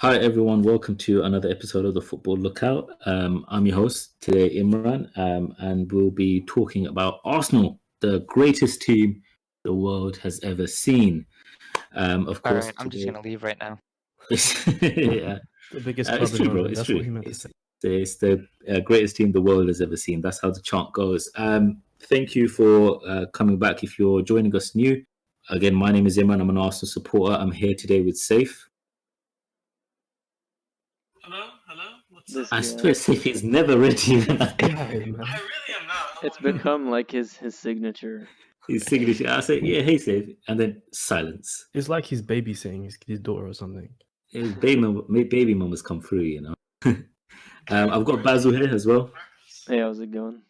Hi everyone, welcome to another episode of the Football Lookout. I'm your host today, Imran, and we'll be talking about Arsenal, the greatest team the world has ever seen. Of All course, right, I'm just today. gonna leave right now. Yeah, The biggest it's club in true, bro. London. It's That's what true. he meant to say. It's the greatest team the world has ever seen. That's how the chant goes. Thank you for coming back. If you're joining us new, again, my name is Imran. I'm an Arsenal supporter. I'm here today with Saif. Hello, what's This up? I guy. swear, Saif is never ready. Guy, I man. really am not. It's become like his signature. His signature. I say, yeah, hey, Saif, and then silence. It's like he's babysitting his daughter or something. His baby mum has come through, you know. I've got Basil here as well. Hey, how's it going?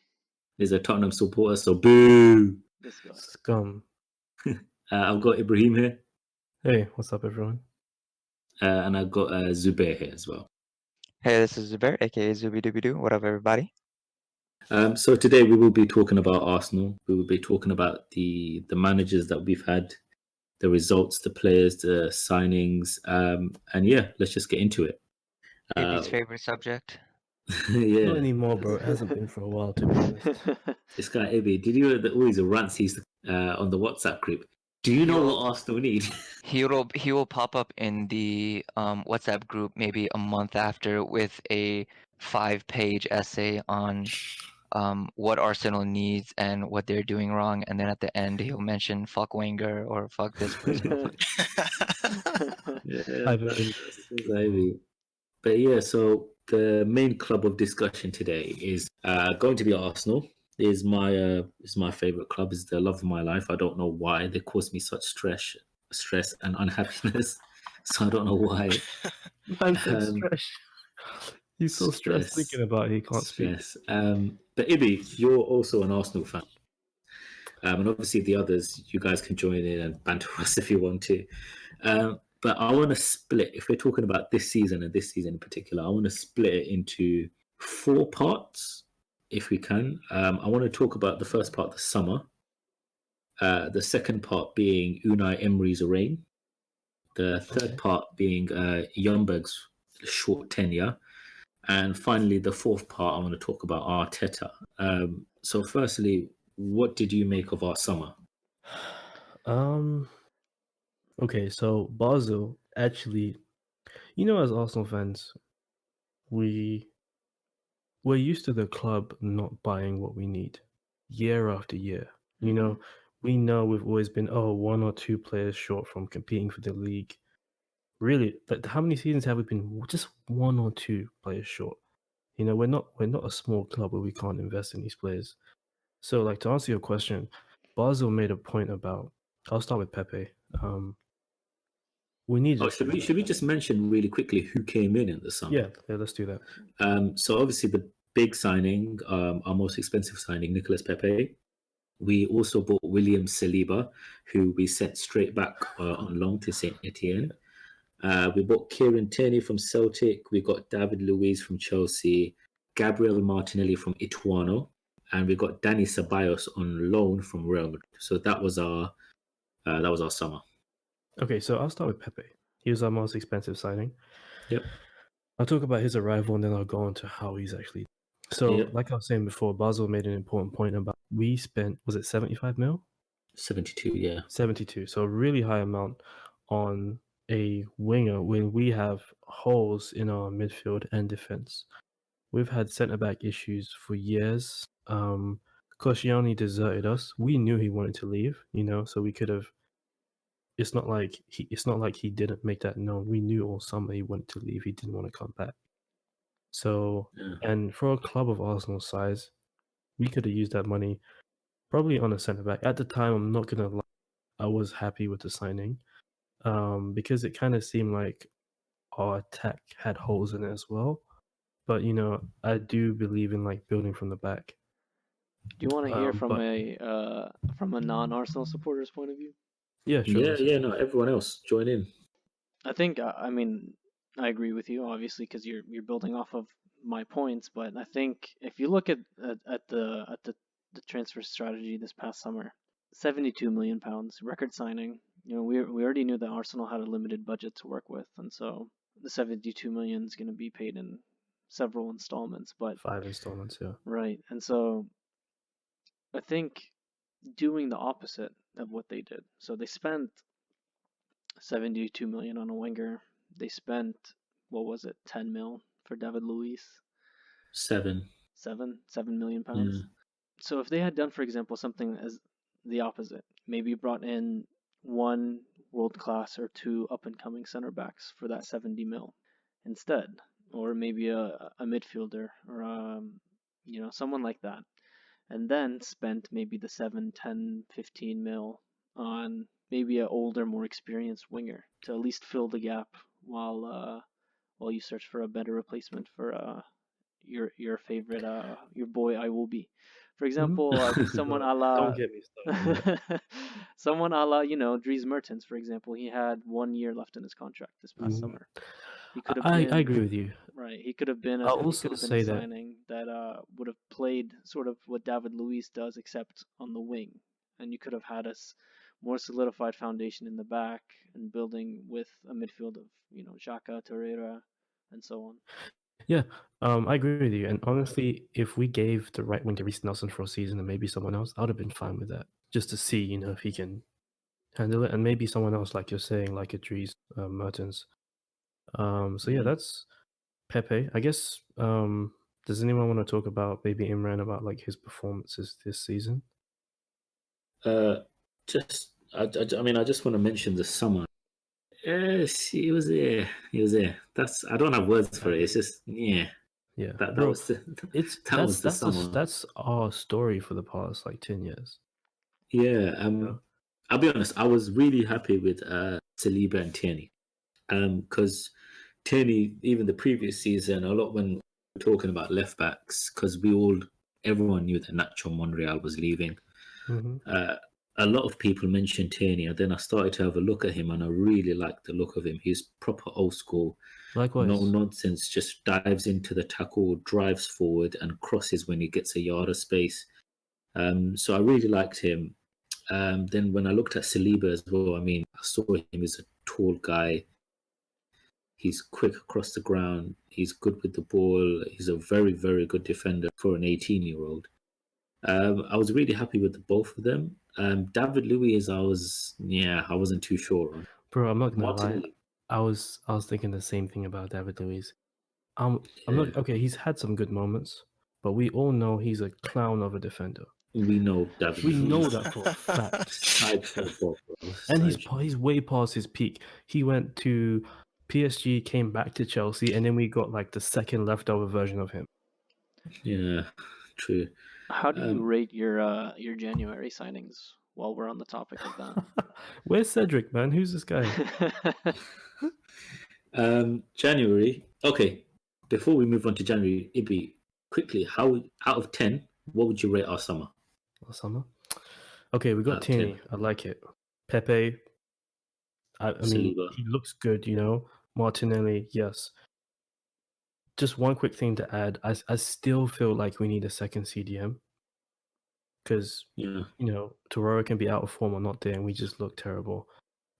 He's a Tottenham supporter, so boo. This guy. Scum. I've got Ibrahim here, Hey, what's up, everyone? and I've got Zubair here as well. Hey, this is Zubair, aka Zubi Dooby Doo. What up, everybody? So today we will be talking about Arsenal. We will be talking about the managers that we've had, the results, the players, the signings, and yeah, let's just get into it. Ibby's favorite subject. Not Yeah, anymore, bro. It hasn't been for a while, to be honest. this guy Ibby. Did you always rants he's on the WhatsApp group? Do you know what Arsenal need? He will pop up in the WhatsApp group maybe a month after with a 5-page essay on what Arsenal needs and what they're doing wrong, and then at the end he'll mention fuck Wenger or fuck this person. Or fuck... Yeah, I that's mean, Ivy. But yeah, so the main club of discussion today is going to be Arsenal. Is my favorite club. Is the love of my life. I don't know why they cause me such stress and unhappiness. So I don't know why. man said Um, stress. He's so stressed stress, thinking about it, he can't speak. stress. But Ibi, you're also an Arsenal fan. And obviously the others, you guys can join in and banter us if you want to. But I want to split, if we're talking about this season and this season in particular, I want to split it into 4 parts, if we can. I want to talk about the first part, the summer. The second part being Unai Emery's reign. The third part being Ljungberg's short tenure. And finally, the fourth part, I want to talk about Arteta. So firstly, what did you make of our summer? Okay, so Basel actually, as Arsenal fans, we're used to the club not buying what we need year after year. We know we've always been 1 or 2 players short from competing for the league. Really, how many seasons have we been just 1 or 2 players short? We're not a small club where we can't invest in these players. So, like, to answer your question, Basel made a point about. I'll start with Pepe. We need. Should we just mention really quickly who came in the summer? Yeah, let's do that. So obviously the big signing, our most expensive signing, Nicolas Pepe. We also bought William Saliba, who we sent straight back on loan to Saint Etienne. We bought Kieran Tierney from Celtic. We got David Luiz from Chelsea, Gabriel Martinelli from Ituano, and we got Danny Ceballos on loan from Real Madrid. So that was our summer. Okay, so I'll start with Pepe. He was our most expensive signing. Yep. I'll talk about his arrival and then I'll go on to how he's actually. So, Yep. like I was saying before, Basel made an important point about we spent, was it 75 mil? 72, yeah. 72. So a really high amount on a winger when we have holes in our midfield and defense. We've had centre back issues for years. Koscielny deserted us. We knew he wanted to leave, so we could have. It's not like he didn't make that known. We knew all summer he wanted to leave. He didn't want to come back. So, and for a club of Arsenal's size, we could have used that money probably on a centre back. At the time, I'm not gonna lie, I was happy with the signing, because it kind of seemed like our attack had holes in it as well. But I do believe in like building from the back. Do you want to hear from a non-Arsenal supporter's point of view? Yeah, sure. Yeah. No, everyone else join in. I think I agree with you obviously because you're building off of my points, but I think if you look at the transfer strategy this past summer, 72 million pounds record signing. We already knew that Arsenal had a limited budget to work with, and so the 72 million is going to be paid in several installments, but 5 installments, yeah. right. And so I think doing the opposite of what they did. So they spent 72 million on a winger. They spent, what was it, 10 mil for David Luiz? 7. 7 million Yeah. pounds. So if they had done, for example, something as the opposite, maybe brought in 1 world class or 2 up and coming center backs for that 70 mil instead, or maybe a midfielder or someone like that, and then spent maybe the 7, 10, 15 mil on maybe an older, more experienced winger to at least fill the gap while you search for a better replacement for your favorite your boy I will be. For example, someone a la Don't get me started. someone a la Dries Mertens, for example. He had 1 year left in his contract this past summer. He could have I been agree with you. right. He could have been I'll he also could have been say a that signing that would have played sort of what David Luiz does, except on the wing, and you could have had a more solidified foundation in the back and building with a midfield of Xhaka, Torreira, and so on. yeah, I agree with you. And honestly, if we gave the right wing to Reece Nelson for a season and maybe someone else, I would have been fine with that. Just to see, if he can handle it, and maybe someone else, like you're saying, like a Dries Mertens. So yeah, that's Pepe. I guess. Does anyone want to talk about maybe Imran about like his performances this season? Just, I mean, I just want to mention the summer. Yes, he was there. He was there. I don't have words for it. It's just, yeah. Yeah, That bro, was the that's summer. that's our story for the past like 10 years. Yeah. Yeah. I'll be honest. I was really happy with Saliba and Tierney, because Tierney, even the previous season, a lot when we were talking about left backs, because everyone knew that Nacho Monreal was leaving. Mm-hmm. A lot of people mentioned Tierney, and then I started to have a look at him, and I really liked the look of him. He's proper old school, Likewise. no nonsense, just dives into the tackle, drives forward, and crosses when he gets a yard of space. So I really liked him. Then when I looked at Saliba as well, I mean, I saw him as a tall guy. He's quick across the ground. He's good with the ball. He's a very, very good defender for an 18-year-old. I was really happy with both of them. David Luiz, I wasn't too sure on. Bro, I'm not gonna lie. Martinelli, I was thinking the same thing about David Luiz. I'm yeah, not okay. He's had some good moments, but we all know he's a clown of a defender. we know David We Luiz. know that for a fact. Sideshow ball, bro. And Sideshow. he's way past his peak. He went to PSG, came back to Chelsea, and then we got like the second leftover version of him. Yeah, true. How do you rate your January signings while we're on the topic of that? Where's Cedric, man? Who's this guy? January. Okay, before we move on to January, Ibi, quickly, how out of 10, what would you rate our summer? Our summer? Okay, we got Out of Tierney. 10. I like it. Pepe. I mean, Saliba. he looks good, Martinelli, yes. Just one quick thing to add. I still feel like we need a second CDM because, Yeah, Torreira can be out of form or not there, and we just look terrible.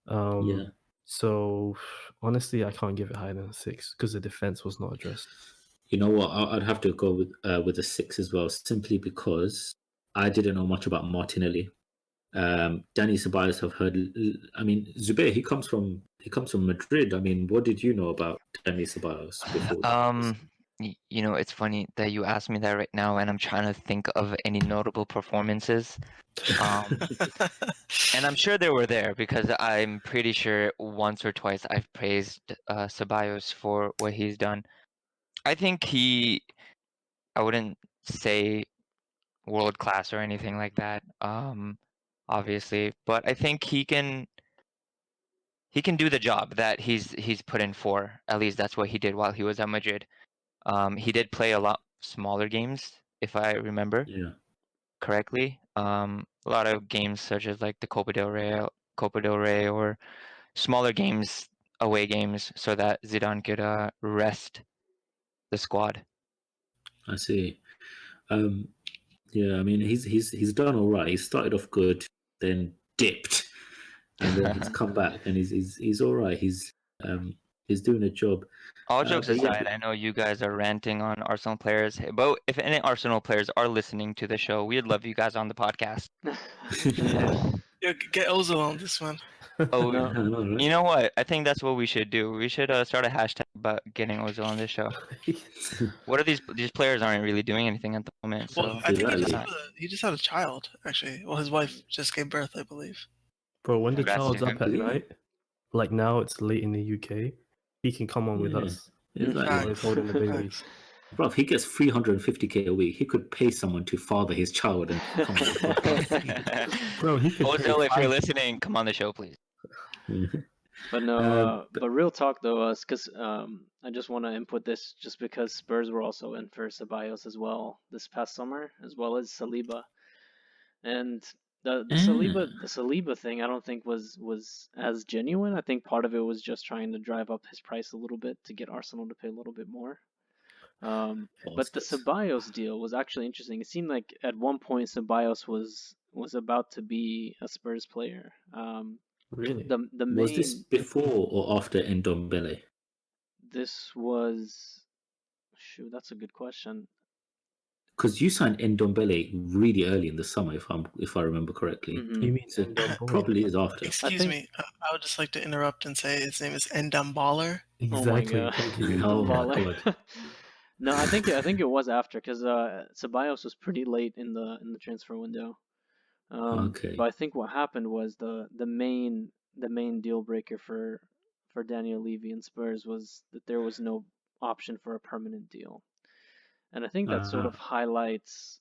yeah. So, honestly, I can't give it higher than a 6 because the defense was not addressed. You know what? I'd have to go with a 6 as well, simply because I didn't know much about Martinelli. Danny Ceballos, I've heard. I mean, Zubair, he comes from Madrid. I mean, what did you know about Danny Ceballos before? It's funny that you asked me that right now, and I'm trying to think of any notable performances. And I'm sure they were there because I'm pretty sure once or twice I've praised Ceballos for what he's done. I think I wouldn't say world class or anything like that, obviously, but I think he can do the job that he's put in for. At least that's what he did while he was at Madrid. He did play a lot smaller games, if I remember Yeah, correctly. A lot of games such as like the Copa del Rey, or smaller games, away games, so that Zidane could rest the squad. I see. Yeah, I mean, he's done all right. He started off good, then dipped, and then he's come back, and he's all right. He's He's doing a job. All jokes but yeah, aside, I know you guys are ranting on Arsenal players, but if any Arsenal players are listening to the show, we'd love you guys on the podcast. Yeah, get Ozil on this one. Oh, No. I know, right? you know what? I think that's what we should do. We should start a hashtag about getting Ozil on this show. What are these players aren't really doing anything at the moment, so Well, I think Exactly. he just had a child, actually. Well, his wife just gave birth, I believe. Bro, when the Congrats to child's up him. at Yeah. night, like now it's late in the UK, he can come on with Yeah. us Exactly. while he's holding the baby. Facts. Bro, if he gets 350k a week, he could pay someone to father his child and come on the podcast. Bro, he could pay Ozil, if you're 5 listening, come on the show, please. But no, but real talk though, because I just want to input this just because Spurs were also in for Ceballos as well this past summer, as well as Saliba, and the Saliba thing I don't think was as genuine. I think part of it was just trying to drive up his price a little bit to get Arsenal to pay a little bit more. But the Ceballos deal was actually interesting. It seemed like at one point Ceballos was about to be a Spurs player. Really? The main Was this before or after Ndombele? This was shoot. That's a good question. Because you signed Ndombele really early in the summer, if I remember correctly. Mhm. You mean So Ndombele? probably is after. Excuse think- me, I would just like to interrupt and say his name is Endamballer. Exactly. Oh my god. Thank you. Oh my Baller. God. No, I think it was after because Ceballos was pretty late in the transfer window. Okay. But I think what happened was the main deal breaker for Daniel Levy and Spurs was that there was no option for a permanent deal, and I think that sort of highlights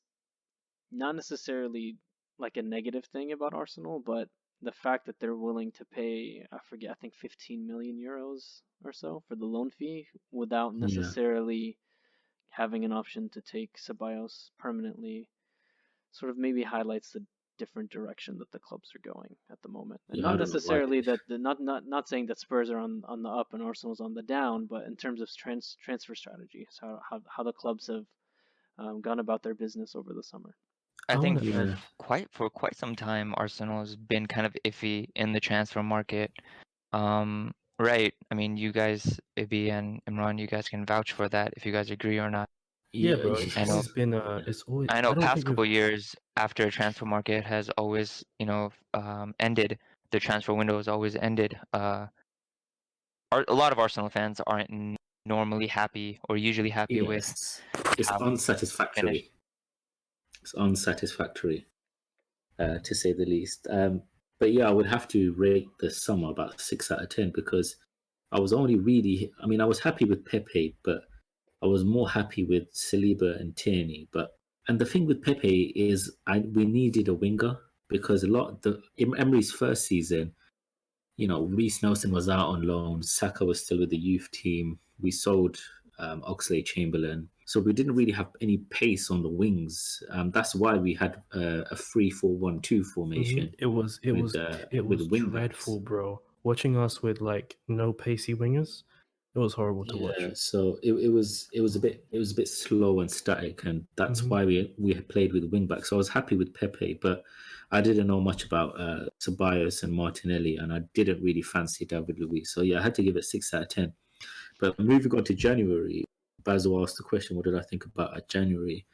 not necessarily like a negative thing about Arsenal, but the fact that they're willing to pay, I forget, I think 15 million euros or so for the loan fee without Yeah. necessarily having an option to take Ceballos permanently, sort of maybe highlights the different direction that the clubs are going at the moment. And Yeah, I not don't know why. necessarily that not saying that Spurs are on the up and Arsenal's on the down, but in terms of transfer strategy, so how the clubs have gone about their business over the summer. I think Yeah. for quite some time, Arsenal has been kind of iffy in the transfer market. Right. I mean, you guys, Ibi and Imran, you guys can vouch for that if you guys agree or not. Yeah, bro. It's I know. always been it's always. I know don't past think couple we've- years after transfer market has always, ended, the transfer window has always ended. A lot of Arsenal fans aren't normally happy or usually happy with. Yes. It's how unsatisfactory. finished. It's unsatisfactory, to say the least. But yeah, I would have to rate the summer about 6 out of 10 because I was only really, I mean, I was happy with Pepe, but I was more happy with Saliba and Tierney. And the thing with Pepe is we needed a winger because in Emery's first season, Reece Nelson was out on loan, Saka was still with the youth team. We sold Oxlade-Chamberlain, so we didn't really have any pace on the wings. That's why we had a 3-4-1-2 formation. It was wing dreadful, backs. bro. Watching us with like no pacey wingers, it was horrible to watch. Yeah, so it was a bit slow and static, and that's why we had played with wing backs. So I was happy with Pepe, but I didn't know much about Ceballos and Martinelli, and I didn't really fancy David Luiz. So yeah, I had to give it 6 out of 10. But moving on to January, Basil asked the question, what did I think about January?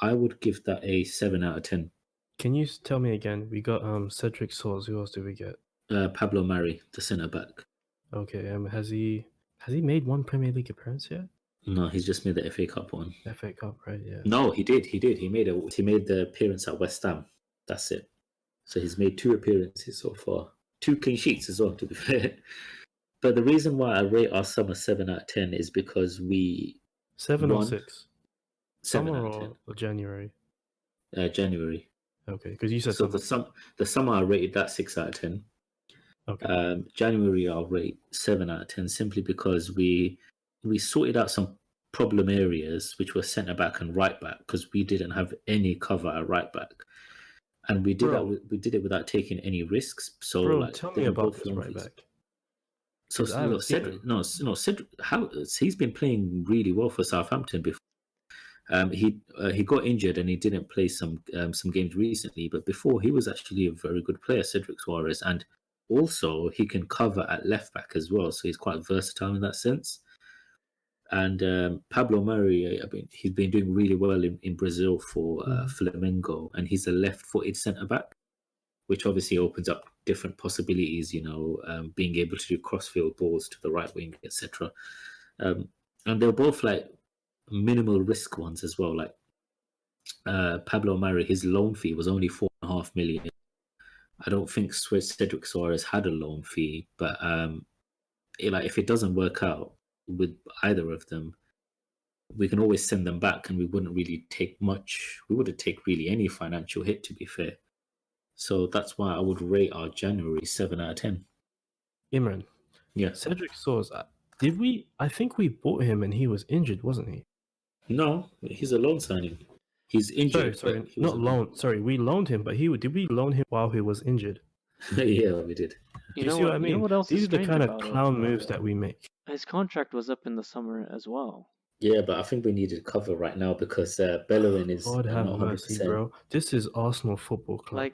I would give that a 7 out of 10. Can you tell me again? We got Cedric Soares. Who else did we get? Pablo Mari, the centre back. Okay. Has he made one Premier League appearance yet? No, he's just made the FA Cup one. FA Cup, right? Yeah. No, he did. He made the appearance at West Ham. That's it. So he's made 2 appearances so far. 2 clean sheets as well, to be fair. But the reason why I rate our summer 7 out of 10 is because we 7 or won 6? 7 Summer out of 10. or January? January. Okay, because you said So summer. the summer I rated that 6 out of 10. Okay. January I'll rate 7 out of 10 simply because we sorted out some problem areas which were centre back and right back because we didn't have any cover at right back, and we did we did it without taking any risks. So Bro, tell me didn't about both this loan right fees. back. So 'Cause I haven't seen Cedric, him. Cedric, he's been playing really well for Southampton before. He got injured and he didn't play some games recently, but before he was actually a very good player, Cedric Suarez, and also he can cover at left back as well, so he's quite versatile in that sense. And Pablo Emery, I mean, he's been doing really well in Brazil for Flamengo, and he's a left-footed centre back, which obviously opens up different possibilities. Being able to do cross-field balls to the right wing, etc. And they're both like minimal risk ones as well. Like Pablo Emery, his loan fee was only 4.5 million. I don't think Cedric Soares had a loan fee, but if it doesn't work out with either of them, we can always send them back, and we wouldn't really take much. We wouldn't take really any financial hit, to be fair. So that's why I would rate our January 7 out of 10. Imran, Yeah. Cedric Soares, did we? I think we bought him and he was injured, wasn't he? No, he's a loan signing. He's injured. Sorry, but he not wasn't- loan. Sorry, we loaned him, but did we loan him while he was injured? Yeah, we did. Do you see what I mean? You know what else These is are the strange kind of about it? clown moves that we make. His contract was up in the summer as well. Yeah, but I think we needed cover right now because Bellerin is God have not 100%. mercy, bro. This is Arsenal Football Club.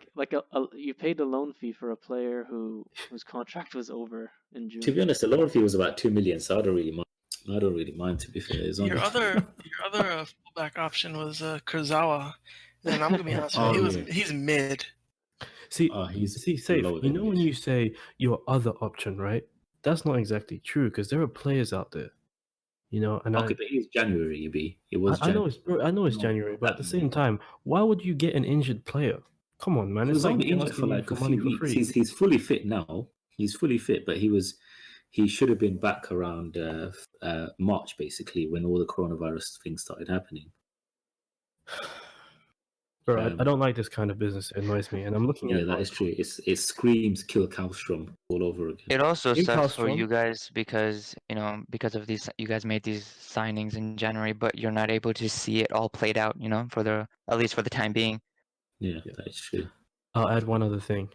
You paid a loan fee for a player whose contract was over in June. To be honest, the loan fee was about 2 million, so I don't really mind. To be fair. It's Your only... other fullback option was Kurzawa, and I'm gonna be honest with you, he's mid. See, Safe. low You know when English. you say your other option, right? That's not exactly true because there are players out there, and Okay, but it's January, B. It was I know January. I know it's No, January, but at the that- same time, why would you get an injured player? Come on, man. He It's was like only me injured asking for you like a for money few for weeks. free. He's fully fit now. He's fully fit, but he should have been back around March, basically, when all the coronavirus things started happening. Bro, I don't like this kind of business. It annoys me, and I'm looking Yeah, at that is true. It screams kill Kallstrom all over again. It also Kim sucks for Kallstrom. you guys because of these, you guys made these signings in January, but you're not able to see it all played out, at least for the time being. Yeah, that is true. I'll add one other thing.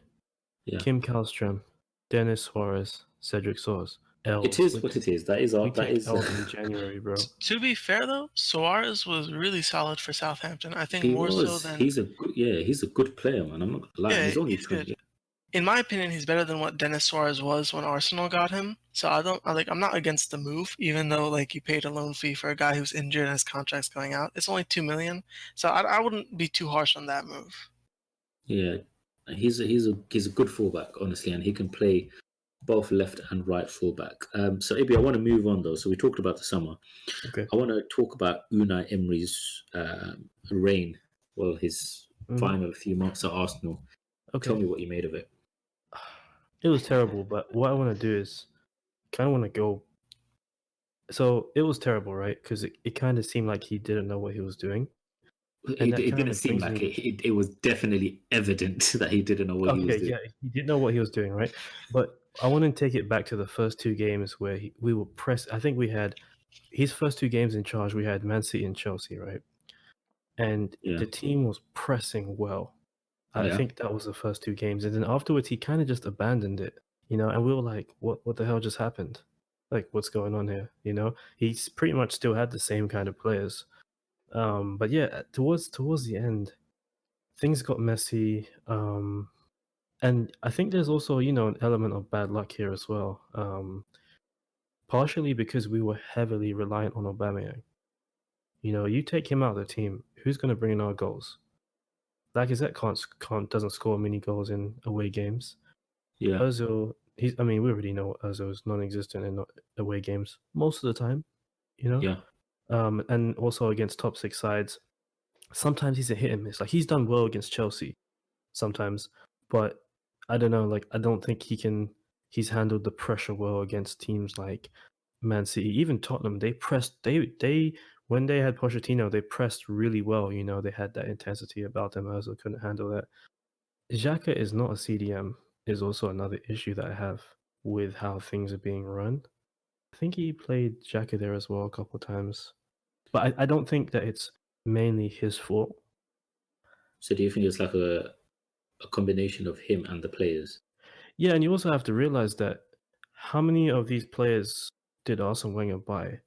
Yeah. Kim Kallstrom, Dennis Suarez, Cedric Soares. It is what it is. That is We that take is. L's in January, bro. To be fair though, Suarez was really solid for Southampton. I think He more was. so than He's a good player, man. I'm not gonna lie. Yeah, He's only he's 20. good. In my opinion, he's better than what Dennis Suarez was when Arsenal got him. So I'm not against the move, even though you paid a loan fee for a guy who's injured and his contract's going out. It's only 2 million, so I wouldn't be too harsh on that move. Yeah, he's a good fullback, honestly, and he can play both left and right fullback. So Ibi, I want to move on though. So we talked about the summer. Okay. I want to talk about Unai Emery's reign. Well, his final few months at Arsenal. Okay. Tell me what you made of it. It was terrible, but what I want to do is kind of want to go. So it was terrible, right? Because it kind of seemed like he didn't know what he was doing. It didn't seem like it. It was definitely evident that he didn't know what he was doing. Yeah, he didn't know what he was doing, right? But I want to take it back to the first two games where we were pressed. I think we had his first two games in charge. We had Man City and Chelsea, right? And the team was pressing well. I think that was the first two games, and then afterwards he kind of just abandoned it, And we were like, "What the hell just happened? Like, what's going on here?" He's pretty much still had the same kind of players, but yeah, towards the end, things got messy, and I think there's also an element of bad luck here as well, partially because we were heavily reliant on Aubameyang. You take him out of the team, who's going to bring in our goals? Lacazette doesn't score many goals in away games. Yeah. Ozil, we already know Ozil is non-existent in away games most of the time, Yeah. And also against top six sides, sometimes he's a hit and miss. Like he's done well against Chelsea, sometimes, but I don't know. I don't think he's handled the pressure well against teams like Man City, even Tottenham. They pressed. They when they had Pochettino, they pressed really well. They had that intensity about them. Ozil couldn't handle that. Xhaka is not a CDM. Is also another issue that I have with how things are being run. I think he played Xhaka there as well a couple of times, but I don't think that it's mainly his fault. So do you think it's like a combination of him and the players? Yeah, and you also have to realize that how many of these players did Arsene Wenger buy?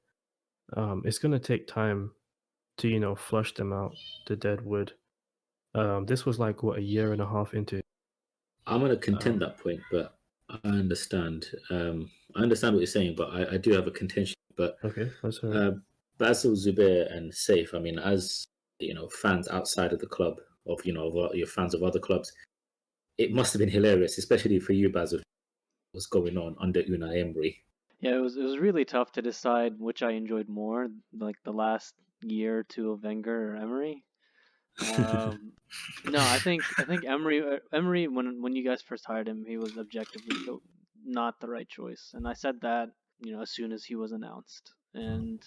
It's going to take time to flush them out, the dead wood. This was a year and a half into. I'm going to contend that point, but I understand. I understand what you're saying, but I do have a contention. But Okay, let's hear it. Basil, Zubair, and Saif. I mean, as fans outside of the club, of your fans of other clubs, it must have been hilarious, especially for you, Basil. What's going on under Unai Emery? Yeah, it was really tough to decide which I enjoyed more, like the last year or two of Wenger or Emery. No, I think Emery when you guys first hired him, he was objectively not the right choice, and I said that as soon as he was announced, and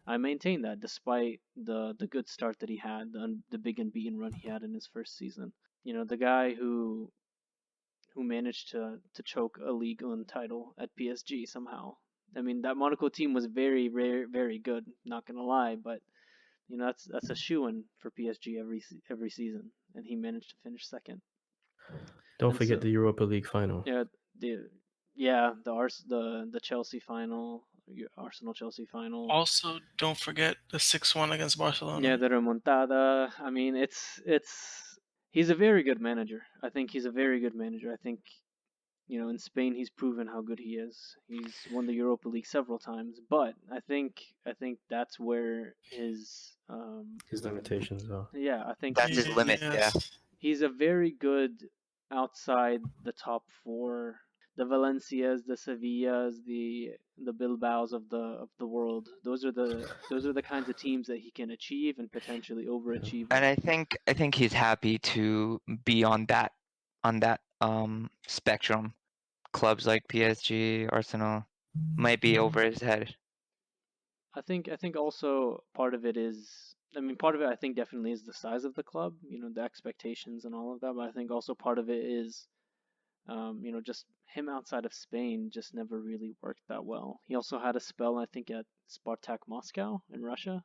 I maintain that despite the good start that he had, the big unbeaten run he had in his first season. The guy who managed to choke a league one title at PSG somehow. I mean, that Monaco team was very, very, very good. Not gonna lie, but that's a shoe-in for PSG every season, and he managed to finish second. Don't And forget so, the Europa League final. yeah, the Chelsea final, Arsenal Chelsea final. Also, don't forget the 6-1 against Barcelona. Yeah, the remontada. I mean, he's a very good manager. I think he's a very good manager. I think in Spain he's proven how good he is. He's won the Europa League several times, but I think that's where his limitations are. yeah, I think That's his limit. Yeah. he's a very good outside the top four, the Valencias, the Sevillas, the Bilbaos of the world. Those are the kinds of teams that he can achieve and potentially overachieve. And I think he's happy to be on that spectrum. Clubs like PSG, Arsenal might be over his head. I think also part of it is, I mean, part of it I think definitely is the size of the club, the expectations and all of that. But I think also part of it is, just him outside of Spain just never really worked that well. He also had a spell, I think, at Spartak Moscow in Russia.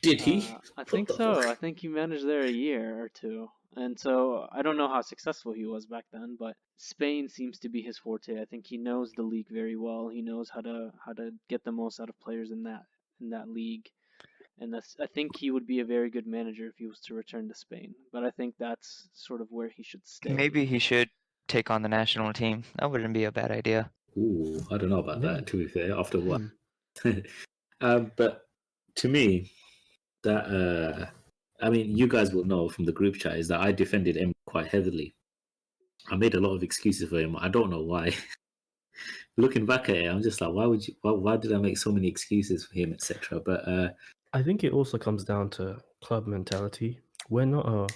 Did he? I think so. I think he managed there a year or two. And so I don't know how successful he was back then, but Spain seems to be his forte. I think he knows the league very well. He knows how to get the most out of players in that league. And I think he would be a very good manager if he was to return to Spain. But I think that's sort of where he should stay. Maybe he should take on the national team. That wouldn't be a bad idea. Ooh, I don't know about Yeah. that, to be fair, after what? But to me, that I mean, you guys will know from the group chat is that I defended him quite heavily. I made a lot of excuses for him. I don't know why. Looking back at it, I'm just like, why did I make so many excuses for him, etc. But I think it also comes down to club mentality. We're not a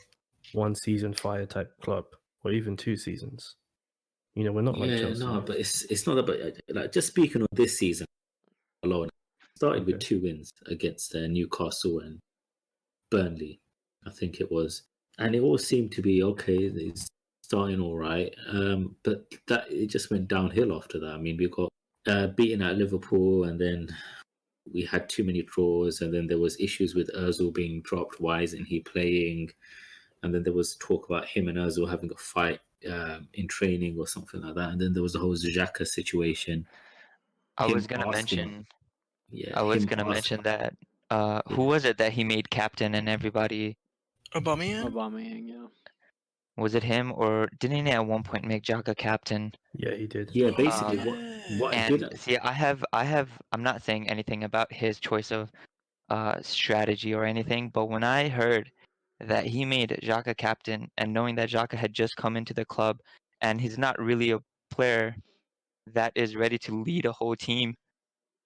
one season fire type club, or even 2 seasons. We're not like Chelsea. no, but it's not about like just speaking of this season alone. Started with 2 wins against Newcastle and Burnley, I think it was, and it all seemed to be okay. It's starting all right, but that it just went downhill after that. I mean, we got beaten at Liverpool, and then we had too many draws, and then there was issues with Özil being dropped. Why isn't he playing? And then there was talk about him and Özil having a fight in training or something like that. And then there was the whole Xhaka situation. I was gonna mention that. Who was it that he made captain and everybody? Aubameyang, yeah. Was it him, or didn't he at one point make Xhaka captain? Yeah, he did. Yeah, basically, what and see, I'm not saying anything about his choice of strategy or anything, but when I heard that he made Xhaka captain, and knowing that Xhaka had just come into the club and he's not really a player that is ready to lead a whole team,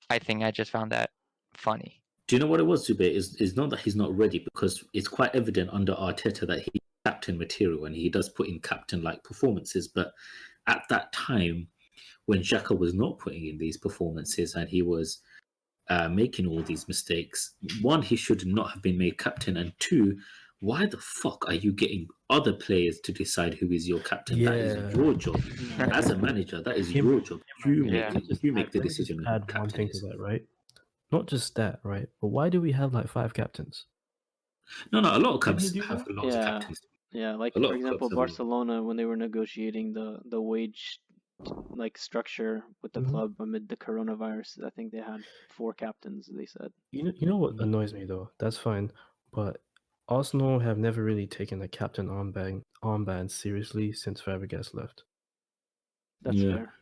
I think I just found that funny. Do you know what it was, Zube? It's not that he's not ready, because it's quite evident under Arteta that he's captain material and he does put in captain-like performances. But at that time, when Xhaka was not putting in these performances and he was making all these mistakes, one, he should not have been made captain, and two, why the fuck are you getting other players to decide who is your captain? That is your job. As a manager, that is your job. You make the decision. Add one thing to that, right? Not just that, right? But why do we have like 5 captains? No, a lot of clubs have lots of Yeah. captains. Yeah, like for example, Barcelona, when they were negotiating the wage like structure with the club amid the coronavirus, I think they had 4 captains, they said. You know what annoys me though? That's fine, but Arsenal have never really taken a captain armband seriously since Fabregas left. That's Yeah. fair.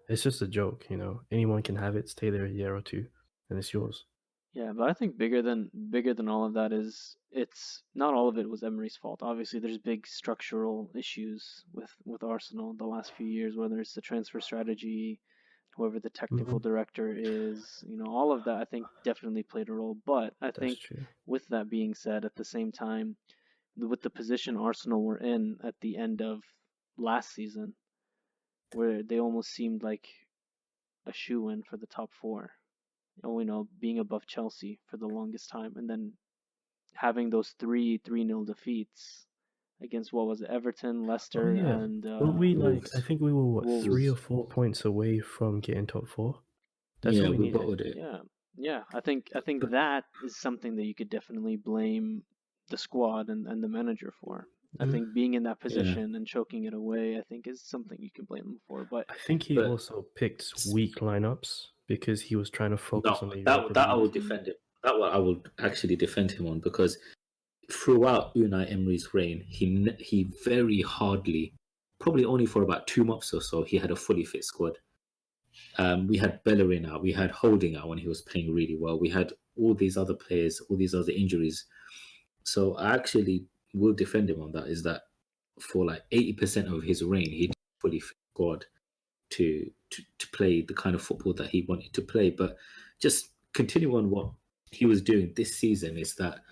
It's just a joke, you know. Anyone can have it, stay there a year or two, and it's yours. Yeah, but I think bigger than all of that is it's not all of it was Emery's fault. Obviously, there's big structural issues with Arsenal the last few years, whether it's the transfer strategy, whoever the technical director is, you know, all of that I think definitely played a role. But I That's think true. with that being said, at the same time, with the position Arsenal were in at the end of last season, where they almost seemed like a shoe-in for the top four. You know, being above Chelsea for the longest time, and then having those 3-0 defeats against what was it, Everton, Oh Leicester, yeah. and Well, we Wolves. I think we were what, Wolves. 3 or 4 points away from getting top 4. That's Yeah, all we we needed. bottled it. Yeah. I think But- that is something that you could definitely blame the squad and the manager for. I Mm. think being in that position and choking it away, I think is something you can blame them for. But I think he But- also picked weak lineups because he was trying to focus on No, the that Europa I League. will defend him. That one I will actually defend him on, because throughout Unai Emery's reign, he very hardly, probably only for about 2 months or so, he had a fully fit squad. We had Bellerin out, we had Holding out when he was playing really well. We had all these other players, all these other injuries. So I actually will defend him on that. Is that for like 80% of his reign, he did fully fit squad to play the kind of football that he wanted to play. But just continue on what he was doing this season is that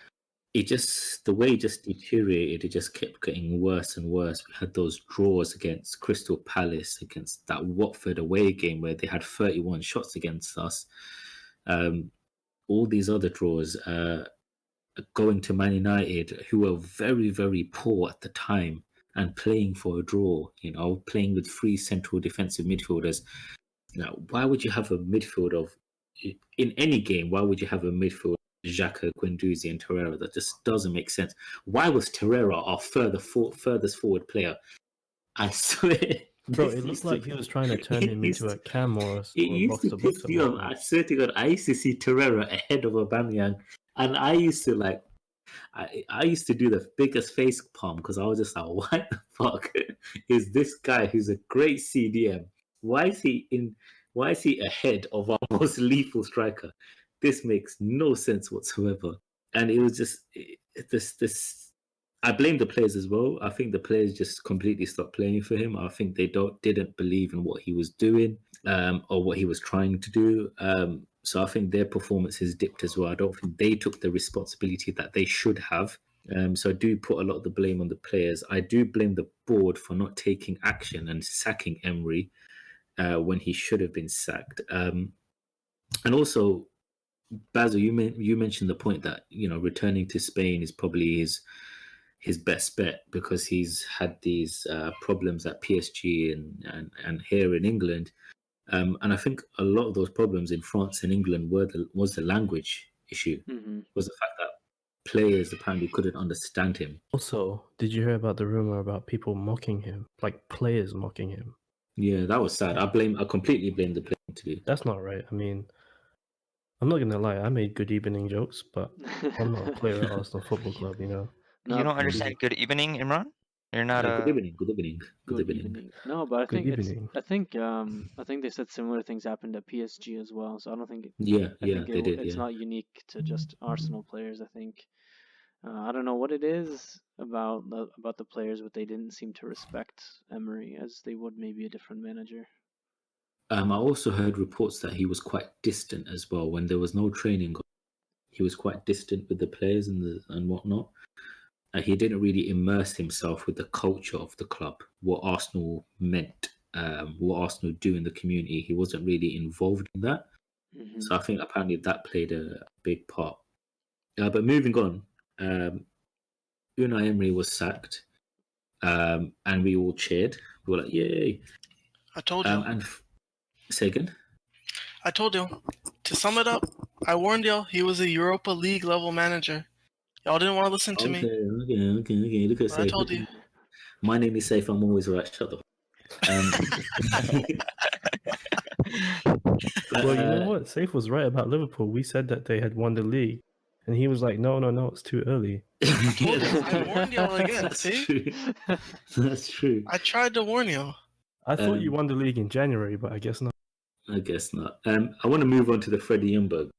the way it just deteriorated, it just kept getting worse and worse. We had those draws against Crystal Palace, against that Watford away game where they had 31 shots against us. All these other draws, going to Man United, who were very, very poor at the time, and playing for a draw, you know, playing with 3 central defensive midfielders. Now, why would you have a midfield of, in any game, why would you have a midfield, Xhaka, Guendouzi, and Torreira? That just doesn't make sense. Why was Torreira our furthest forward player? I swear. Bro, this it used looked to- like he was trying to turn it him used into a to- cam or It a used to box-to-box piss at me one off. I point. swear to God, I used to see Torreira ahead of Aubameyang, and I used to like, I used to do the biggest face palm because I was just like, what the fuck is this guy who's a great CDM? Why is he in? Why is he ahead of our most lethal striker? This makes no sense whatsoever. And it was just this. I blame the players as well. I think the players just completely stopped playing for him. I think they didn't believe in what he was doing, or what he was trying to do. So I think their performance has dipped as well. I don't think they took the responsibility that they should have. So I do put a lot of the blame on the players. I do blame the board for not taking action and sacking Emery when he should have been sacked. And also, Basil, you mentioned the point that, you know, returning to Spain is probably his best bet because he's had these problems at PSG and here in England. And I think a lot of those problems in France and England was the language issue, was the fact that players apparently couldn't understand him. Also, did you hear about the rumor about people mocking him, like players mocking him? Yeah, that was sad. I completely blame the player to do. That's not right. I mean, I'm not gonna lie. I made good evening jokes, but I'm not a player at Arsenal Football Club. You know. You don't understand good evening, Imran? You're not Good a. evening. Good evening. Good evening. No, but I Good think evening. I think they said similar things happened at PSG as well. So I don't think Yeah, I think they did. it's Yeah. not unique to just Arsenal players. I think I don't know what it is about the players, but they didn't seem to respect Emery as they would maybe a different manager. I also heard reports that he was quite distant as well when there was no training. He was quite distant with the players and whatnot. He didn't really immerse himself with the culture of the club, what Arsenal meant, what Arsenal do in the community. He wasn't really involved in that. So I think apparently that played a big part. But moving on, Unai Emery was sacked, and we all cheered. We were like, "Yay!" I told you. Say again. I told you. To sum it up, I warned y'all he was a Europa League level manager. Y'all didn't want to listen to me. Okay. Look at I Safe. told you. My name is Safe. I'm always right. Shut up. Well, you know what? Safe was right about Liverpool. We said that they had won the league, and he was like, "No, it's too early." I warned y'all again. That's See? true. That's true. I tried to warn y'all. I thought you won the league in January, but I guess not. I guess not. I want to move on to the Freddie Ljungberg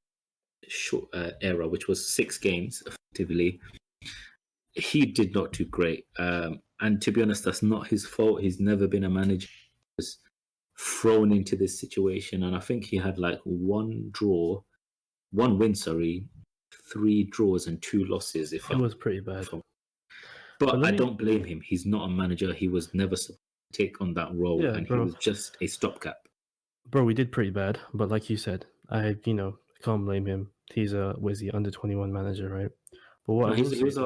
short era, which was 6 games effectively. He did not do great, and to be honest, that's not his fault. He's never been a manager who's thrown into this situation, and I think he had like one win, 3 draws and 2 losses. If It was pretty bad. But I don't blame him. He's not a manager. He was never supposed to take on that role, Yeah, and bro. he was just a stopgap. Bro, we did pretty bad, but like you said, I can't blame him. He's was the under 21 manager, right? But what No, I he will was say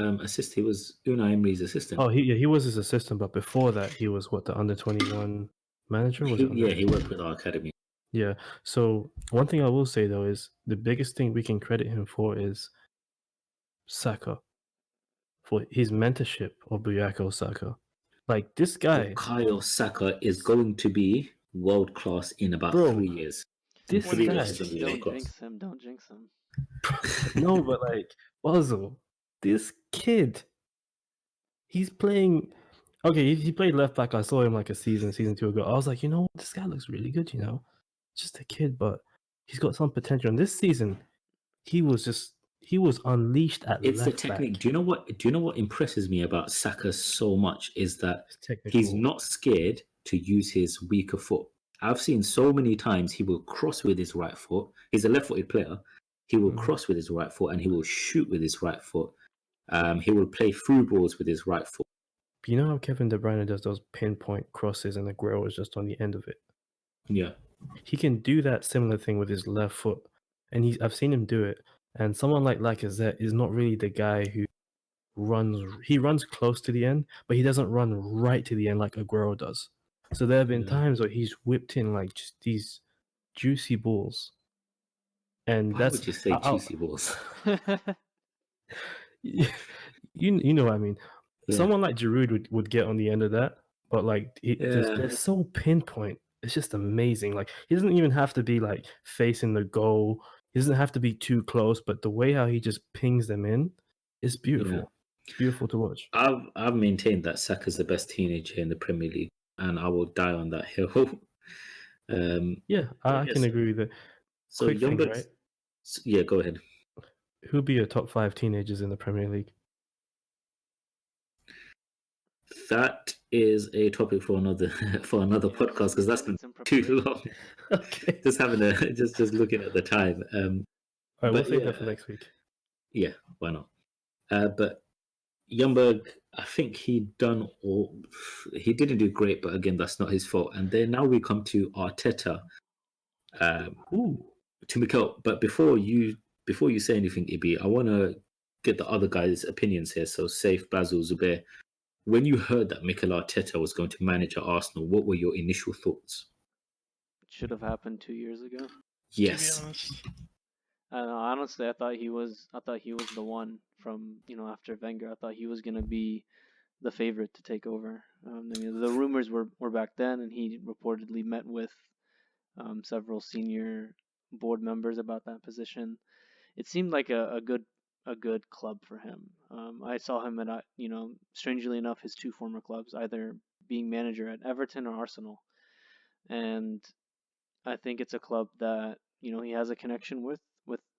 our assist. He was Unai Emery's assistant. Oh, he was his assistant, but before that, he was the under 21 manager. Was it? He worked with our academy. Yeah. So one thing I will say though is the biggest thing we can credit him for is Saka, for his mentorship of Bukayo Saka. Like this guy, Bukayo Saka is going to be world class in about 3 years. This When guy, he- Don't jinx him. Don't jinx him. no, but like Ozil, this kid, he's playing. Okay, he played left back. I saw him like a season 2 ago. I was like, what? This guy looks really good. Just a kid, but he's got some potential. And this season, he was unleashed at It's the left technique. back. Do you know what impresses me about Saka so much is that It's technical. he's not scared to use his weaker foot. I've seen so many times he will cross with his right foot. He's a left-footed player. He will cross with his right foot and he will shoot with his right foot. He will play through balls with his right foot. You know how Kevin De Bruyne does those pinpoint crosses and Aguero is just on the end of it? Yeah. He can do that similar thing with his left foot. And I've seen him do it. And someone like Lacazette is not really the guy who runs close to the end, but he doesn't run right to the end like Aguero does. So there have been times where he's whipped in like just these juicy balls. And Why that's would you say juicy balls? you know what I mean. Yeah. Someone like Giroud would get on the end of that, but like they're so pinpoint. It's just amazing. Like he doesn't even have to be like facing the goal. He doesn't have to be too close, but the way how he just pings them in is beautiful. Yeah. It's beautiful to watch. I've maintained that Saka's the best teenager in the Premier League, and I will die on that hill. I can agree with it. So Quick thing, Ljungberg, right? Yeah, go ahead. Who'd be your top 5 teenagers in the Premier League? That is a topic for another podcast because that's been Some too preparation. long. Okay. Just having just looking at the time. All right, we'll but save that for next week. Yeah, why not? But Ljungberg, I think he didn't do great, but again, that's not his fault. And then now we come to Arteta. Ooh. To Mikel, but before you say anything, Ibi, I want to get the other guys' opinions here. So, Saif, Basil, Zubair, when you heard that Mikel Arteta was going to manage at Arsenal, what were your initial thoughts? It should have happened 2 years ago. Yes. To be honest. Honestly, I thought he was the one from after Wenger. I thought he was gonna be the favorite to take over. The rumors were back then, and he reportedly met with several senior board members about that position. It seemed like a good club for him. I saw him at strangely enough, his 2 former clubs, either being manager at Everton or Arsenal, and I think it's a club that he has a connection with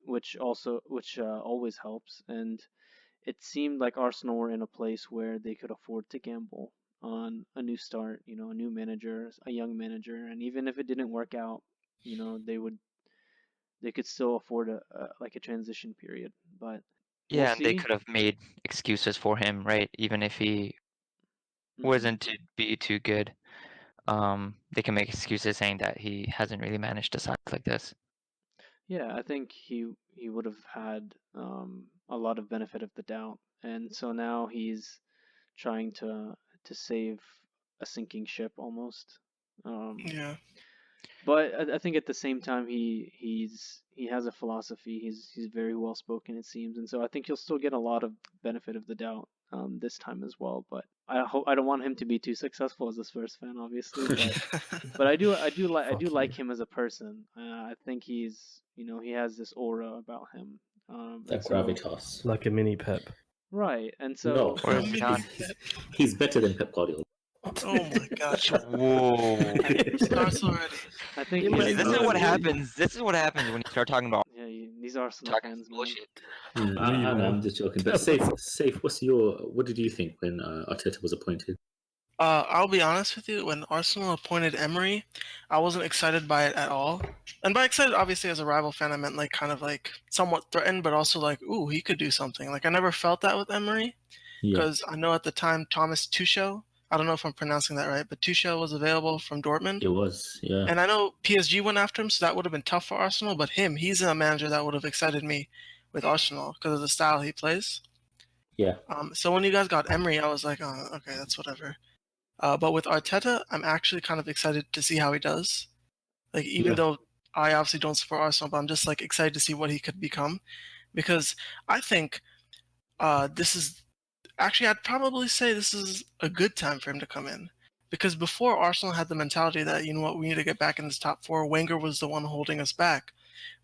which always helps. And it seemed like Arsenal were in a place where they could afford to gamble on a new start, a new manager, a young manager, and even if it didn't work out, they could still afford a transition period. But we'll Yeah, and they see. could have made excuses for him, right? Even if he wasn't to be too good. They can make excuses saying that he hasn't really managed to side like this. Yeah, I think he would have had a lot of benefit of the doubt, and so now he's trying to save a sinking ship almost. Yeah. But I think at the same time he has a philosophy. He's very well spoken, it seems, and so I think he'll still get a lot of benefit of the doubt this time as well. But I don't want him to be too successful as a Spurs fan, obviously. But I do like him as a person. I think he's he has this aura about him. That gravitas. Like a mini Pep. Right, and so No, Or John. he's better than Pep Guardiola. Oh my gosh. Whoa. He starts already. I think Yeah, he's, man, This is no, what yeah, happens. This is what happens when you start talking about these Arsenal talking fans, man. bullshit. I know, I'm just joking. But safe. What did you think when Arteta was appointed? I'll be honest with you. When Arsenal appointed Emery, I wasn't excited by it at all. And by excited, obviously, as a rival fan, I meant like kind of like somewhat threatened, but also like, ooh, he could do something. Like I never felt that with Emery Yeah, because I know at the time Thomas Tuchel, I don't know if I'm pronouncing that right, but Tuchel was available from Dortmund. it was. Yeah, And I know PSG went after him, so that would have been tough for Arsenal. But he's a manager that would have excited me with Arsenal because of the style he plays. yeah, So when you guys got Emery, I was like, oh, okay, that's whatever. But with Arteta, I'm actually kind of excited to see how he does. Like even yeah, though I obviously don't support Arsenal, but I'm just like excited to see what he could become because I think this is actually I'd probably say this is a good time for him to come in because before Arsenal had the mentality that you know what we need to get back in this top four. Wenger was the one holding us back,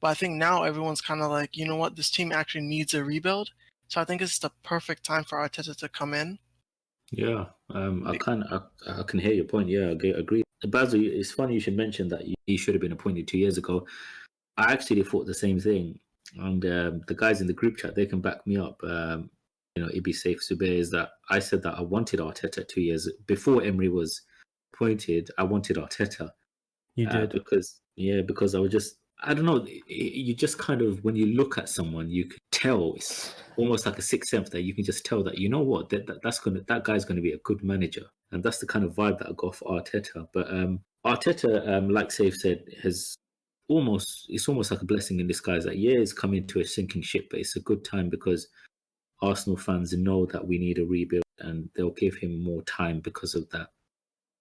but I think now everyone's kind of like you know what this team actually needs a rebuild. So I think it's the perfect time for Arteta to come in. yeah. I can hear your point. Yeah, I agree. Basil, it's funny you should mention that he should have been appointed 2 years ago. I actually thought the same thing, and the guys in the group chat they can back me up. Ibi Safe Subir is that I said that I wanted Arteta 2 years before Emery was appointed. I wanted Arteta. You did. Because I don't know, you just kind of when you look at someone you could tell it's almost like a sixth sense that you can just tell that you know what that guy's gonna be a good manager, and that's the kind of vibe that I got for Arteta. But Arteta, like Safe said, it's almost like a blessing in disguise that yeah, it's coming to a sinking ship, but it's a good time because Arsenal fans know that we need a rebuild and they'll give him more time because of that.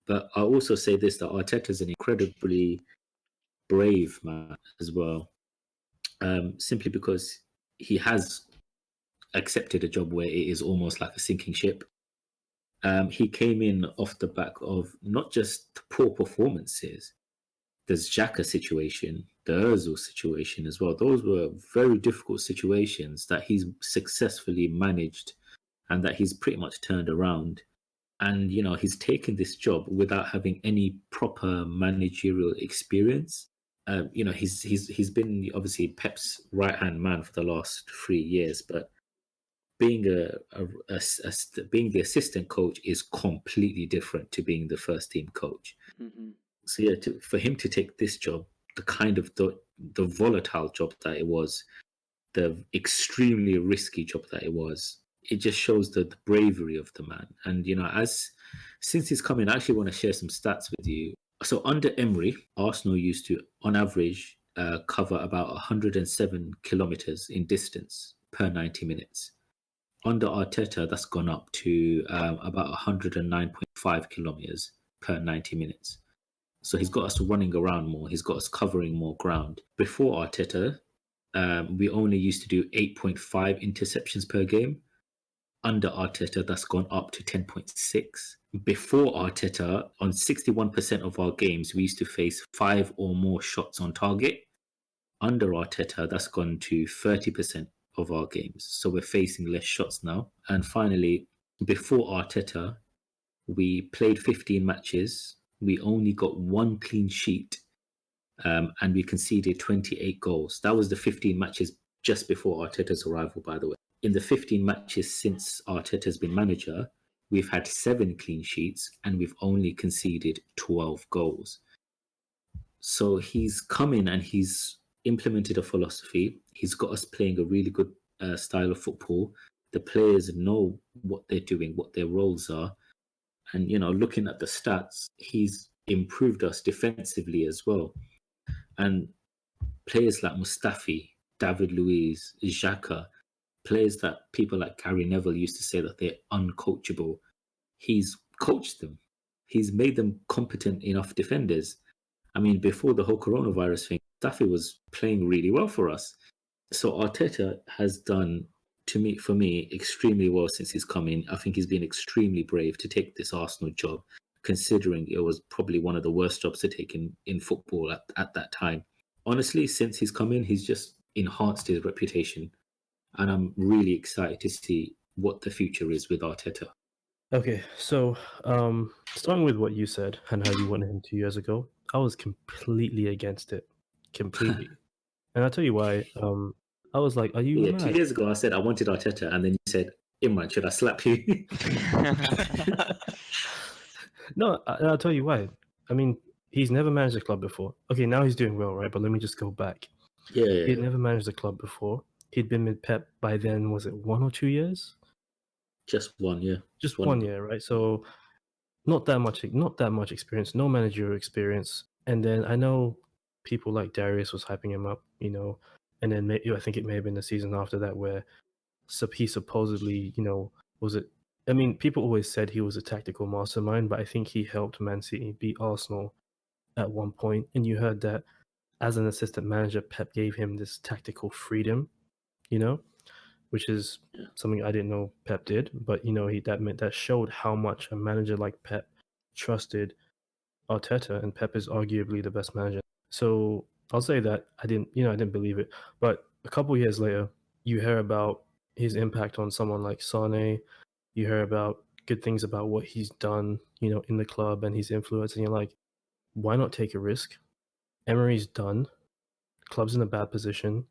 But I also say this that Arteta is an incredibly brave man as well, simply because he has accepted a job where it is almost like a sinking ship. He came in off the back of not just poor performances, there's Xhaka situation, the Ozil situation as well. Those were very difficult situations that he's successfully managed and that he's pretty much turned around. And he's taken this job without having any proper managerial experience. He's been obviously Pep's right hand man for the last 3 years, but being being the assistant coach is completely different to being the first team coach. Mm-hmm. So yeah, for him to take this job, the kind of the volatile job that it was, the extremely risky job that it was, it just shows the bravery of the man. And since he's come in, I actually want to share some stats with you. So under Emery, Arsenal used to, on average, cover about 107 kilometers in distance per 90 minutes. Under Arteta, that's gone up to about 109.5 kilometers per 90 minutes. So he's got us running around more. He's got us covering more ground. Before Arteta, we only used to do 8.5 interceptions per game. Under Arteta, that's gone up to 10.6. Before Arteta, on 61% of our games, we used to face 5 or more shots on target. Under Arteta, that's gone to 30% of our games. So we're facing less shots now. And finally, before Arteta, we played 15 matches. We only got 1 clean sheet, and we conceded 28 goals. That was the 15 matches just before Arteta's arrival, by the way. In the 15 matches since Arteta's been manager, we've had 7 clean sheets and we've only conceded 12 goals. So he's come in and he's implemented a philosophy. He's got us playing a really good style of football. The players know what they're doing, what their roles are. And, looking at the stats, he's improved us defensively as well. And players like Mustafi, David Luiz, Xhaka, players that people like Gary Neville used to say that they're uncoachable, he's coached them. He's made them competent enough defenders. I mean, before the whole coronavirus thing, Mustafi was playing really well for us. So Arteta has done, for me, extremely well since he's come in. I think he's been extremely brave to take this Arsenal job, considering it was probably one of the worst jobs to take in football at that time. Honestly, since he's come in, he's just enhanced his reputation. And I'm really excited to see what the future is with Arteta. Okay, so starting with what you said and how you wanted him 2 years ago, I was completely against it, completely, and I'll tell you why. I was like, "Are you Yeah, mad?" 2 years ago I said I wanted Arteta, and then you said, Imran, should I slap you? No, I'll tell you why. I mean, he's never managed a club before. Okay, now he's doing well, right? But let me just go back. Yeah. He'd never managed a club before. He'd been with Pep by then. Was it 1 or 2 years? Just one, yeah. Just 1 year, right? So not that much experience, no managerial experience. And then I know people like Darius was hyping him up, and then I think it may have been the season after that where he supposedly, was it? I mean, people always said he was a tactical mastermind, but I think he helped Man City beat Arsenal at one point, and you heard that as an assistant manager, Pep gave him this tactical freedom, which is Yeah. something I didn't know Pep did, but that showed how much a manager like Pep trusted Arteta, and Pep is arguably the best manager. So I'll say that I didn't believe it, but a couple years later, you hear about his impact on someone like Sane. You hear about good things about what he's done, in the club and his influence, and you're like, why not take a risk? Emery's done. The club's in a bad position.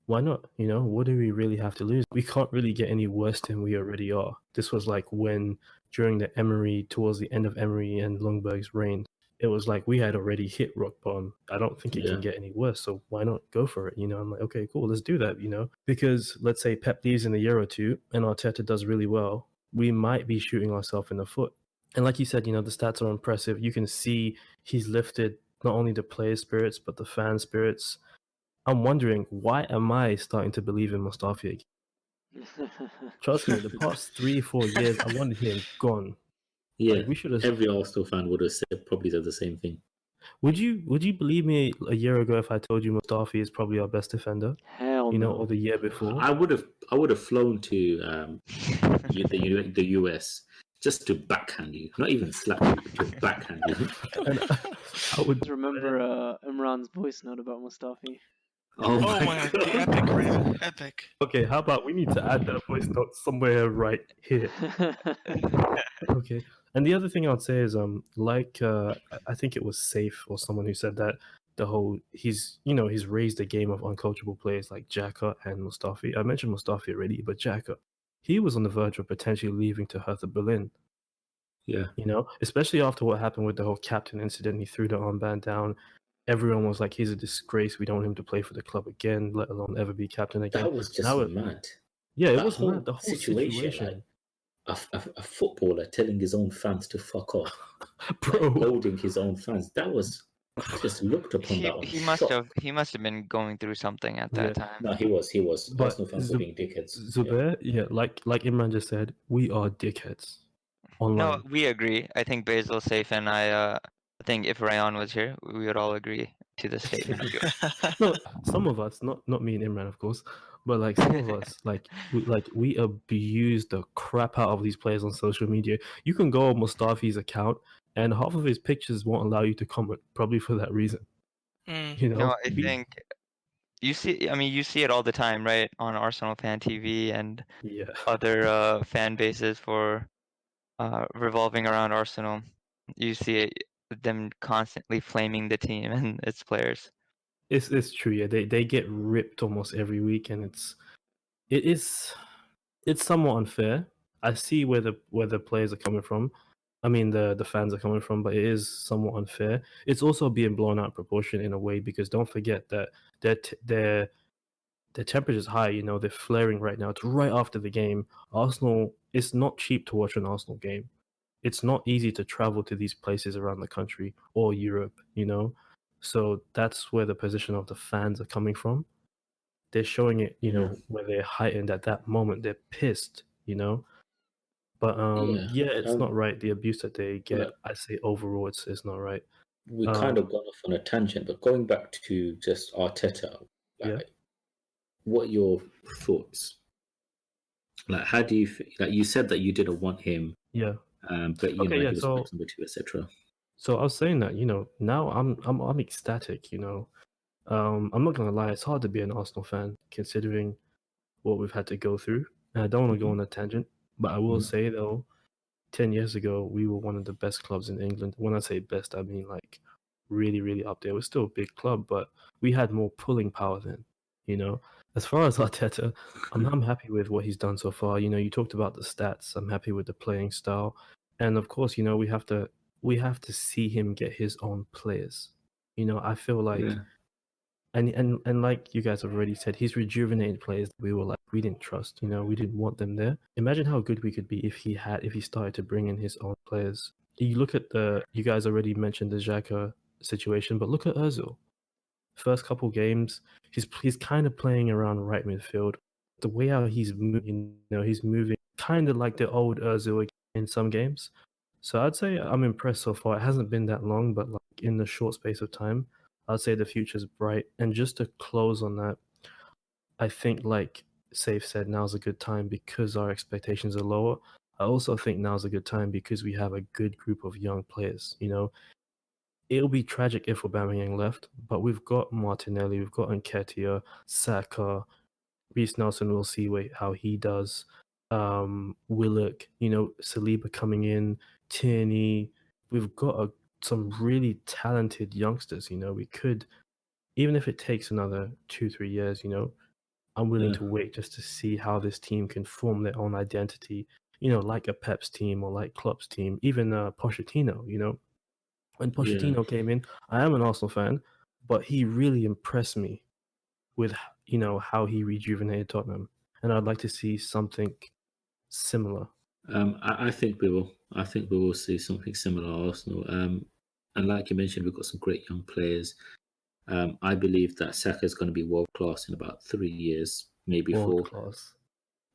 Why not? What do we really have to lose? We can't really get any worse than we already are. This was like during towards the end of Emery and Lundberg's reign, it was like we had already hit rock bottom. I don't think it can get any worse. So why not go for it? I'm like, okay, cool, let's do that, because let's say Pep leaves in a year or two and Arteta does really well, we might be shooting ourselves in the foot. And like you said, the stats are impressive. You can see he's lifted not only the player spirits, but the fan spirits. I'm wondering, why am I starting to believe in Mustafi again? Trust me, the past 3-4 years, I wanted him gone. Yeah, Like, we should have. every Arsenal fan would have probably said the same thing. Would you believe me a year ago if I told you Mustafi is probably our best defender? Hell no. Or the year before? I would have flown to the US just to backhand you, not even slap you, but to backhand you. And I would remember Imran's voice note about Mustafi. Oh Oh my god, the epic rant. Epic. Okay, how about we need to add that voice note somewhere right here. Okay. And the other thing I'd say is I think it was Safe or someone who said that he's raised a game of uncoachable players like Xhaka and Mustafi. I mentioned Mustafi already, but Xhaka, he was on the verge of potentially leaving to Hertha Berlin. Yeah. Especially after what happened with the whole captain incident. He threw the armband down. Everyone was like, he's a disgrace. We don't want him to play for the club again, let alone ever be captain again. That was just mad. Yeah, it that was whole mad. The whole situation. Like a footballer telling his own fans to fuck off, Bro, like holding his own fans. That was, I just looked upon that one. He must have been going through something at that time. No, he was. But Arsenal fans were being dickheads. Zubair, like Imran just said, we are dickheads online. No, we agree. I think Basil, Safe, and I think if Rayan was here, we would all agree to the statement. No, some of us, not me and Imran, of course, but like some of us, we abuse the crap out of these players on social media. You can go on Mustafi's account, and half of his pictures won't allow you to comment, probably for that reason. No, I think you see it all the time, right? On Arsenal Fan TV and other fan bases for revolving around Arsenal. You see them constantly flaming the team and its players. It's true, yeah. They get ripped almost every week, and it's somewhat unfair. I see where the players are coming from. I mean, the fans are coming from, but it is somewhat unfair. It's also being blown out of proportion in a way, because don't forget that their temperature's high. They're flaring right now. It's right after the game. Arsenal. It's not cheap to watch an Arsenal game. It's not easy to travel to these places around the country or Europe. So that's where the position of the fans are coming from. They're showing it, where they're heightened at that moment. They're pissed, But it's not right. The abuse that they get, I say overall, it's not right. We kind of gone off on a tangent, but going back to just Arteta, what are your thoughts? Like, how do you like? You said that you didn't want him, but he was number 2, etc. So I was saying that, now I'm ecstatic. I'm not gonna lie, it's hard to be an Arsenal fan considering what we've had to go through. And I don't want to go on a tangent, but I will say though, 10 years ago, we were one of the best clubs in England. When I say best, I mean like really, really up there. We're still a big club, but we had more pulling power then, you know. As far as Arteta, I'm happy with what he's done so far. You know, you talked about the stats. I'm happy with the playing style. And of course, you know, we have to see him get his own players. You know, I feel like Yeah. and like you guys have already said, he's rejuvenated players that we didn't trust, you know, we didn't want them there. Imagine how good we could be if he started to bring in his own players. You look at you guys already mentioned the Xhaka situation, but look at Özil. First couple games, he's kind of playing around right midfield. The way how he's moving, you know, he's moving kind of like the old Özil in some games. So I'd say I'm impressed so far. It hasn't been that long, but like in the short space of time, I'd say the future's bright. And just to close on that, I think like Safe said, now's a good time because our expectations are lower. I also think now's a good time because we have a good group of young players. You know, it'll be tragic if Aubameyang left, but we've got Martinelli, we've got Nketiah, Saka, Reece Nelson. We'll see how he does. Willock, you know, Saliba coming in, Tierney. We've got some really talented youngsters. You know, we could, even if it takes another 2-3 years. You know, I'm willing Yeah. to wait just to see how this team can form their own identity. You know, like a Pep's team or like Klopp's team, even Pochettino. You know, when Yeah. Pochettino came in, I am an Arsenal fan, but he really impressed me with, you know, how he rejuvenated Tottenham, and I'd like to see something similar. I think we will. I think we will see something similar at Arsenal. And like you mentioned, we've got some great young players. I believe that Saka is going to be world class in about 3 years, maybe World 4. class.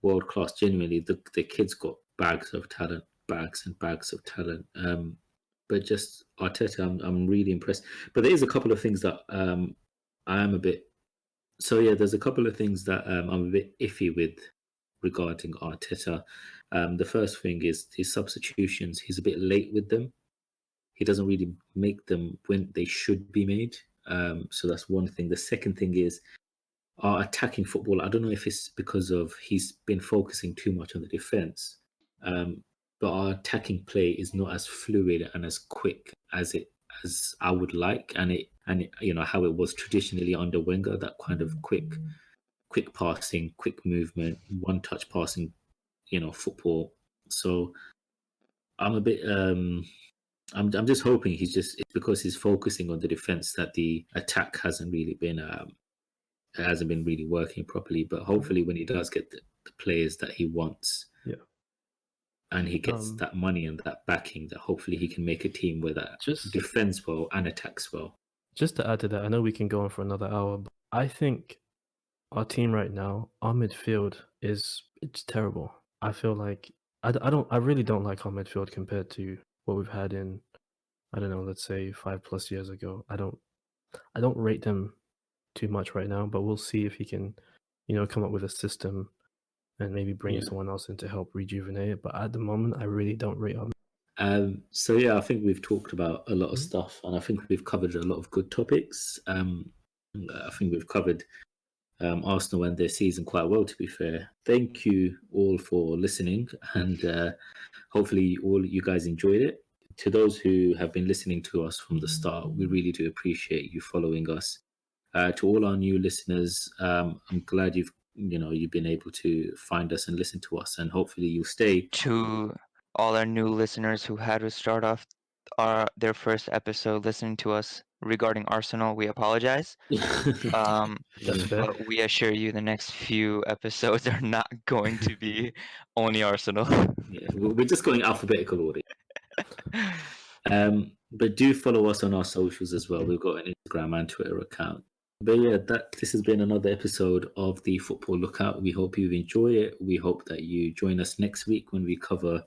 World class. Genuinely, the kid's got bags of talent, bags and bags of talent. But just Arteta, I'm really impressed. But there is a couple of things that I am a bit. So yeah, there's a couple of things that I'm a bit iffy with regarding Arteta. The first thing is his substitutions. He's a bit late with them. He doesn't really make them when they should be made. So that's one thing. The second thing is our attacking football. I don't know if it's because of he's been focusing too much on the defense, but our attacking play is not as fluid and as quick as I would like, and you know how it was traditionally under Wenger, that kind of quick passing, quick movement, one touch passing, you know, football. So I'm a bit I'm just hoping it's because he's focusing on the defense that the attack hasn't been really working properly. But hopefully when he does get the players that he wants, Yeah. and he gets that money and that backing, that hopefully he can make a team where that Just defends well and attacks well. just to add to that, I know we can go on for another hour, but I think our team right now, our midfield it's terrible. I feel like I really don't like our midfield compared to what we've had in, I don't know, let's say 5+ years ago. I don't rate them too much right now, but we'll see if he can, you know, come up with a system and maybe bring Yeah. someone else in to help rejuvenate it. But at the moment, I really don't rate our. So yeah, I think we've talked about a lot of Mhm. stuff, and I think we've covered a lot of good topics. I think we've covered Arsenal and their season quite well, to be fair. Thank you all for listening, and hopefully all you guys enjoyed it. To those who have been listening to us from the start, we really do appreciate you following us. To all our new listeners, I'm glad you've been able to find us and listen to us, and hopefully you'll stay. To all our new listeners who had to start off their first episode listening to us regarding Arsenal, we apologize. That's fair. But we assure you the next few episodes are not going to be only Arsenal. Yeah, we're just going alphabetical order. But do follow us on our socials as well. We've got an Instagram and Twitter account. But yeah, this has been another episode of the Football Lookout. We hope you enjoy it. We hope that you join us next week when we cover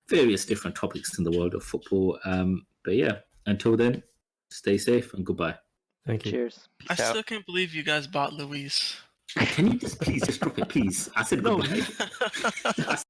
various different topics in the world of football. But yeah, until then, stay safe and goodbye. Thank you. Cheers. I Peace out. still can't believe you guys bought Luis. Can you just please just drop it, please? I said No, goodbye.